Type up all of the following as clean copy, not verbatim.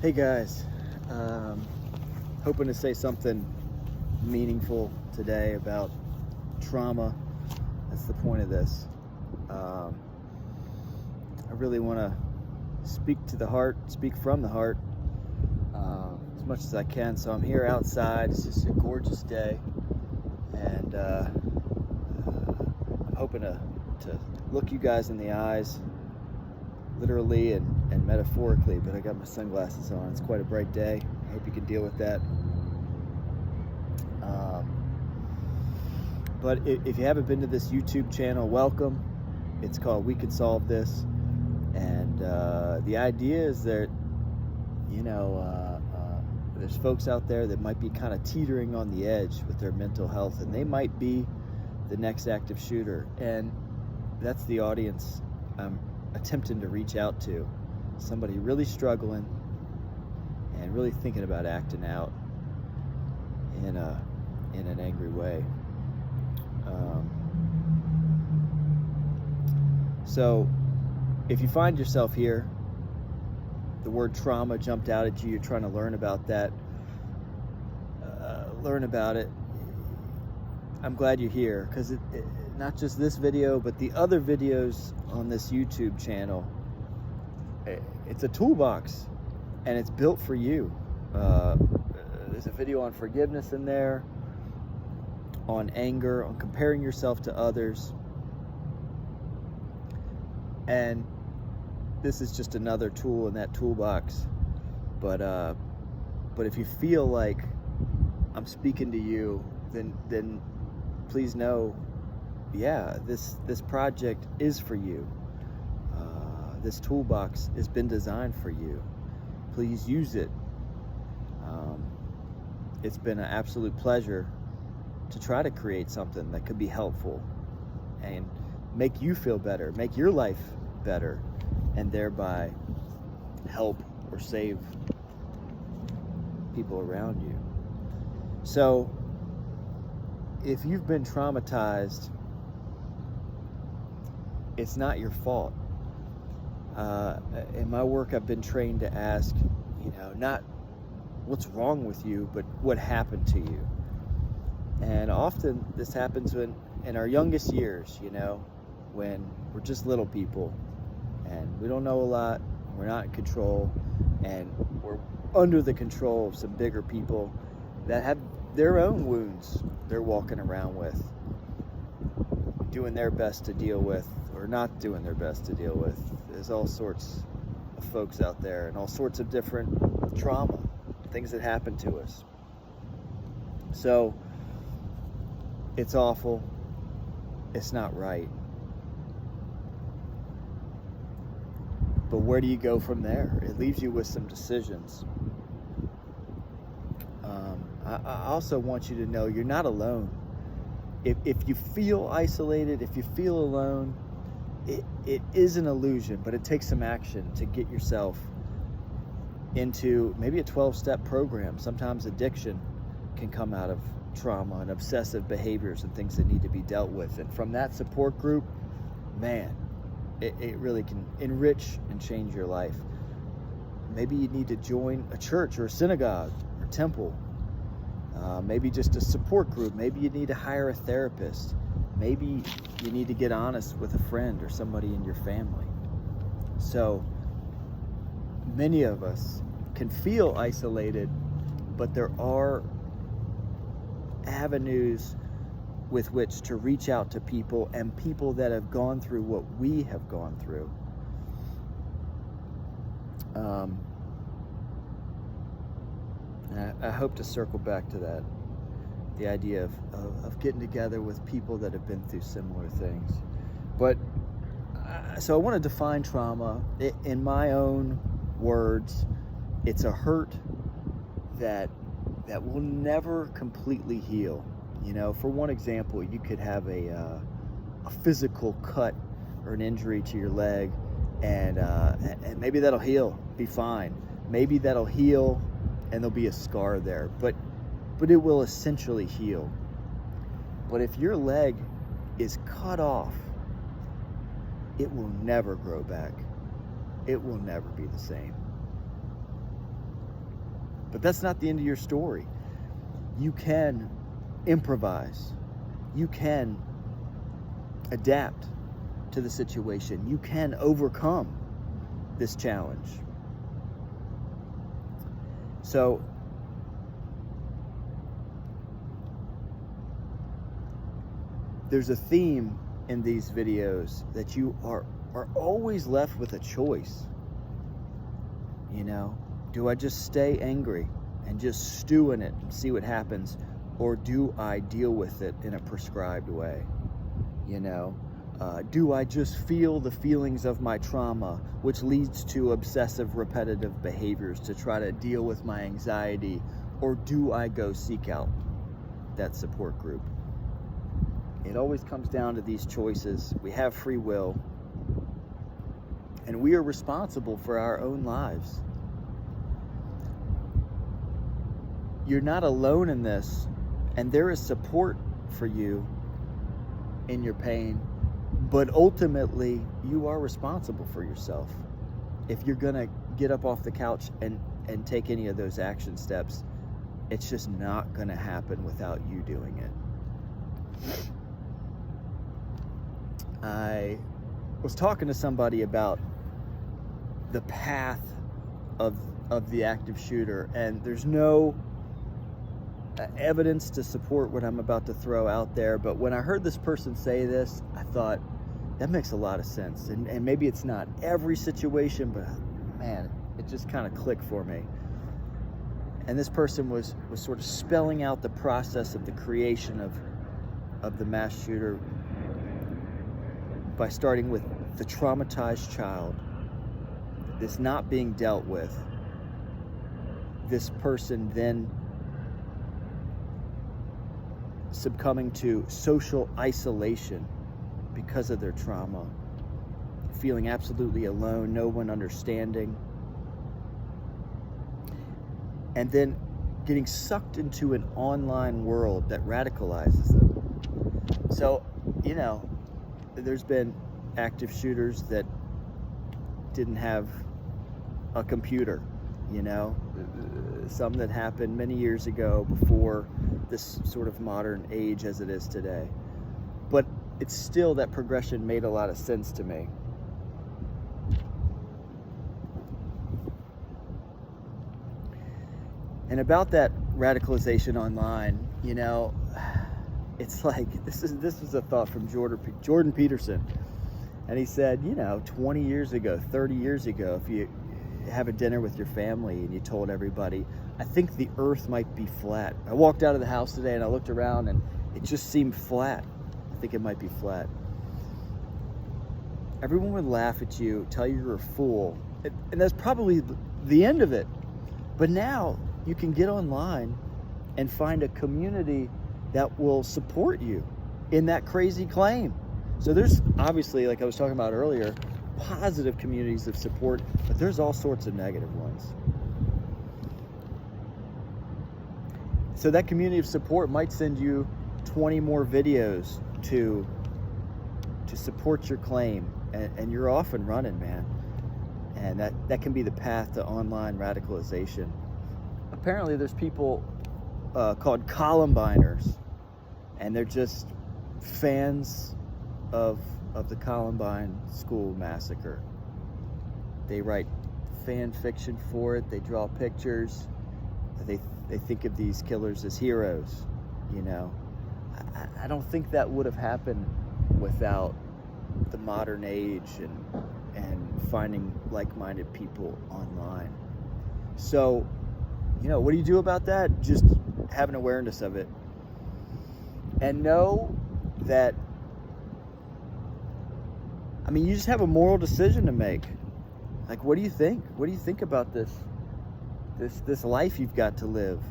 Hey guys, hoping to say something meaningful today about trauma. That's the point of this. I really want to speak to the heart, speak from the heart as much as I can. So I'm here outside. It's just a gorgeous day, and I'm hoping to look you guys in the eyes, literally and metaphorically, but I got my sunglasses on. It's quite a bright day. I hope you can deal with that. But if you haven't been to this YouTube channel, welcome. It's called We Can Solve This. And the idea is that, there's folks out there that might be kind of teetering on the edge with their mental health, and they might be the next active shooter. And that's the audience I'm attempting to reach out to. Somebody really struggling and really thinking about acting out in an angry way. So if you find yourself here, the word trauma jumped out at you, you're trying to learn about that, learn about it, I'm glad you're here, because not just this video, but the other videos on this YouTube channel, it's a toolbox, and it's built for you. There's a video on forgiveness in there, on anger, on comparing yourself to others, and this is just another tool in that toolbox. But if you feel like I'm speaking to you, then please know, yeah, this project is for you. This toolbox has been designed for you. Please use it. It's been an absolute pleasure to try to create something that could be helpful and make you feel better, make your life better, and thereby help or save people around you. So if you've been traumatized, it's not your fault. In my work, I've been trained to ask, not what's wrong with you, but what happened to you. And often this happens in our youngest years, when we're just little people and we don't know a lot, we're not in control, and we're under the control of some bigger people that have their own wounds they're walking around with, doing their best to deal with, or not doing their best to deal with. There's all sorts of folks out there and all sorts of different trauma, things that happen to us. So it's awful. It's not right. But where do you go from there? It leaves you with some decisions. I also want you to know you're not alone. If you feel isolated, if you feel alone, it is an illusion, but it takes some action to get yourself into maybe a 12-step program. Sometimes addiction can come out of trauma and obsessive behaviors and things that need to be dealt with. And from that support group, man, it really can enrich and change your life. Maybe you need to join a church or a synagogue or temple. Maybe just a support group. Maybe you need to hire a therapist. Maybe you need to get honest with a friend or somebody in your family. So many of us can feel isolated, but there are avenues with which to reach out to people, and people that have gone through what we have gone through. I hope to circle back to that, the idea of getting together with people that have been through similar things. But so I want to define trauma in my own words. It's a hurt that will never completely heal. For one example, you could have a physical cut or an injury to your leg, and maybe that'll heal, be fine. Maybe that'll heal and there'll be a scar there, but it will essentially heal. But if your leg is cut off, it will never grow back. It will never be the same. But that's not the end of your story. You can improvise. You can adapt to the situation. You can overcome this challenge. So, there's a theme in these videos that you are always left with a choice. You know, do I just stay angry and just stew in it and see what happens? Or do I deal with it in a prescribed way? You know, do I just feel the feelings of my trauma, which leads to obsessive repetitive behaviors to try to deal with my anxiety? Or do I go seek out that support group? It always comes down to these choices. We have free will, and we are responsible for our own lives. You're not alone in this, and there is support for you in your pain, but ultimately you are responsible for yourself. If you're gonna get up off the couch and take any of those action steps, it's just not gonna happen without you doing it. I was talking to somebody about the path of the active shooter, and there's no evidence to support what I'm about to throw out there, but when I heard this person say this, I thought, that makes a lot of sense. And maybe it's not every situation, but man, it just kind of clicked for me. And this person was sort of spelling out the process of the creation of the mass shooter by starting with the traumatized child, this not being dealt with, this person then succumbing to social isolation because of their trauma, feeling absolutely alone, no one understanding, and then getting sucked into an online world that radicalizes them. So, you know, there's been active shooters that didn't have a computer, you know, some that happened many years ago before this sort of modern age as it is today. But it's still, that progression made a lot of sense to me. And about that radicalization online, you know, it's like, this was a thought from Jordan Peterson. And he said, you know, 20 years ago, 30 years ago, if you have a dinner with your family and you told everybody, I think the earth might be flat. I walked out of the house today and I looked around and it just seemed flat. I think it might be flat. Everyone would laugh at you, tell you you're a fool. And that's probably the end of it. But now you can get online and find a community that will support you in that crazy claim. So there's obviously, like I was talking about earlier, positive communities of support, but there's all sorts of negative ones. So that community of support might send you 20 more videos to support your claim, and you're off and running, man. And that can be the path to online radicalization. Apparently there's people called Columbiners, and they're just fans of the Columbine school massacre. They write fan fiction for it. They draw pictures. They think of these killers as heroes, you know. I don't think that would have happened without the modern age and finding like-minded people online. So, you know, what do you do about that? Just have an awareness of it. And know that, I mean, you just have a moral decision to make. Like, what do you think? What do you think about this life you've got to live?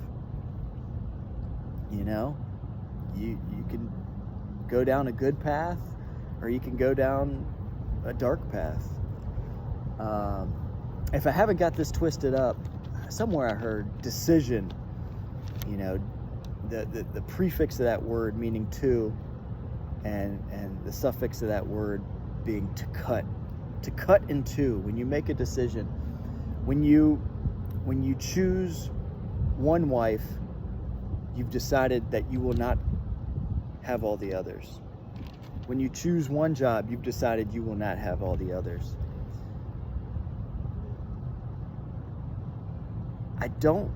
You know, you can go down a good path, or you can go down a dark path. If I haven't got this twisted up, somewhere I heard decision, you know, the prefix of that word meaning to, and the suffix of that word being to cut in two. When you make a decision, when you choose one wife, you've decided that you will not have all the others. When you choose one job, you've decided you will not have all the others. I don't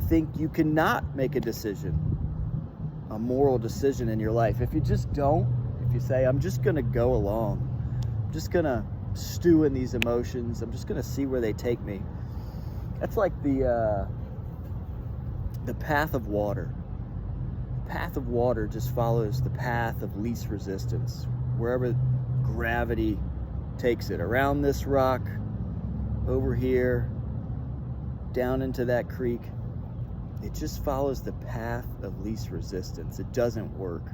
think you cannot make a decision, a moral decision in your life. If you just don't, if you say, I'm just going to go along, I'm just going to stew in these emotions, I'm just going to see where they take me. That's like the path of water. The path of water just follows the path of least resistance, wherever gravity takes it. Around this rock, over here, down into that creek. It just follows the path of least resistance. It doesn't work.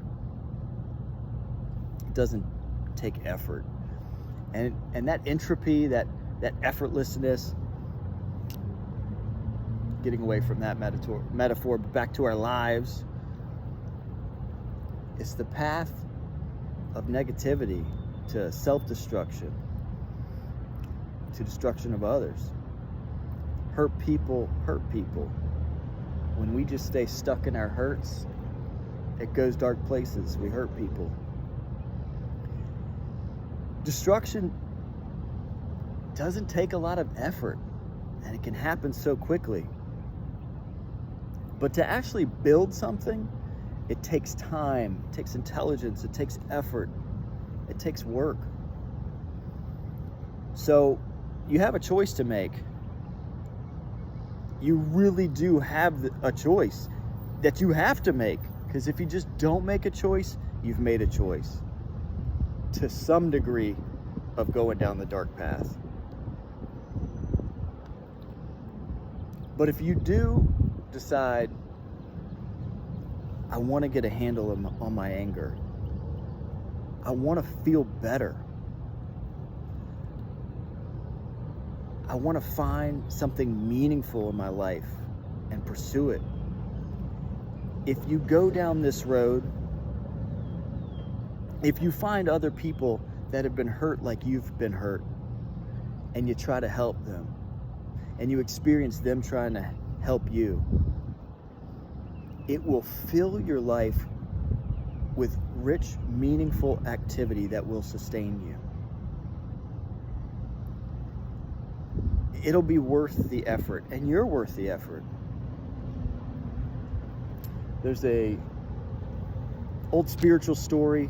It doesn't take effort. And that entropy, that effortlessness, getting away from that metaphor, back to our lives, it's the path of negativity to self-destruction, to destruction of others. Hurt people hurt people. When we just stay stuck in our hurts, it goes dark places. We hurt people. Destruction doesn't take a lot of effort, and it can happen so quickly. But to actually build something, it takes time, it takes intelligence, it takes effort, it takes work. So you have a choice to make. You really do have a choice that you have to make, because if you just don't make a choice, you've made a choice to some degree of going down the dark path. But if you do decide, I want to get a handle on my anger, I want to feel better, I want to find something meaningful in my life and pursue it. If you go down this road, if you find other people that have been hurt like you've been hurt, and you try to help them, and you experience them trying to help you, it will fill your life with rich, meaningful activity that will sustain you. It'll be worth the effort, and you're worth the effort. There's a old spiritual story.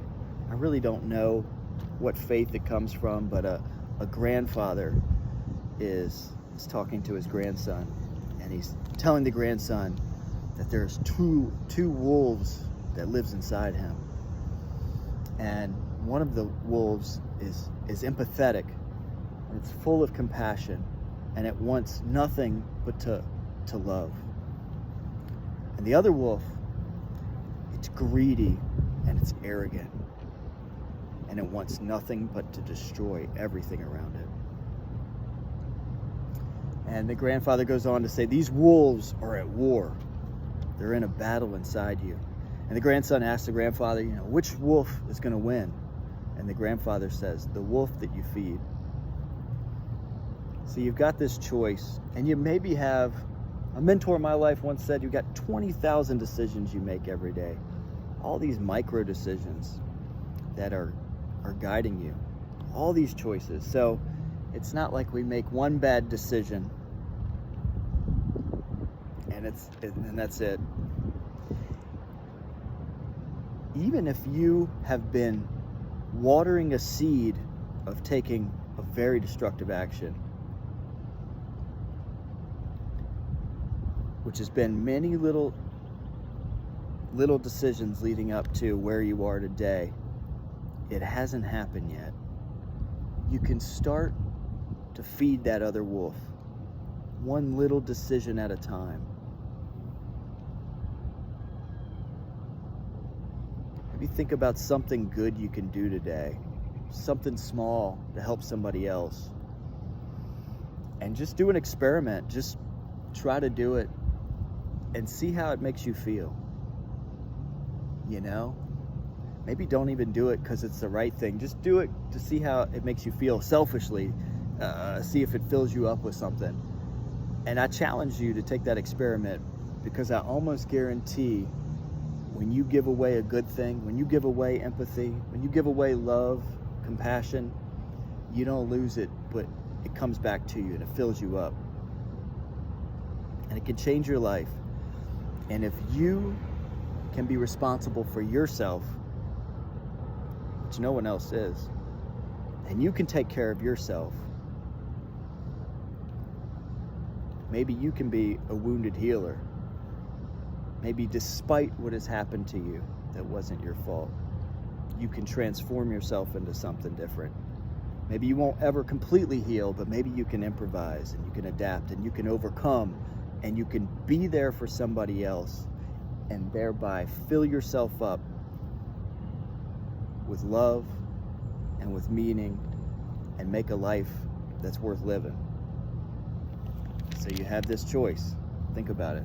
I really don't know what faith it comes from, but a grandfather is talking to his grandson, and he's telling the grandson that there's two wolves that lives inside him, and one of the wolves is empathetic, and it's full of compassion, and it wants nothing but to love. And the other wolf, it's greedy and it's arrogant, and it wants nothing but to destroy everything around it. And the grandfather goes on to say, these wolves are at war. They're in a battle inside you. And the grandson asks the grandfather, which wolf is going to win? And the grandfather says, the wolf that you feed. So you've got this choice, and you maybe have, a mentor in my life once said, you've got 20,000 decisions you make every day. All these micro decisions that are guiding you. All these choices. So it's not like we make one bad decision and that's it. Even if you have been watering a seed of taking a very destructive action, which has been many little decisions leading up to where you are today, it hasn't happened yet. You can start to feed that other wolf, one little decision at a time. Maybe think about something good you can do today, something small to help somebody else, and just do an experiment. Just try to do it and see how it makes you feel. Maybe don't even do it because it's the right thing. Just do it to see how it makes you feel selfishly. See if it fills you up with something. And I challenge you to take that experiment Because I almost guarantee when you give away a good thing, when you give away empathy, when you give away love, compassion, you don't lose it, but it comes back to you and it fills you up. And it can change your life. And if you can be responsible for yourself, which no one else is, and you can take care of yourself, maybe you can be a wounded healer. Maybe despite what has happened to you that wasn't your fault, you can transform yourself into something different. Maybe you won't ever completely heal, but maybe you can improvise and you can adapt and you can overcome and you can be there for somebody else and thereby fill yourself up with love and with meaning and make a life that's worth living. So you have this choice. Think about it.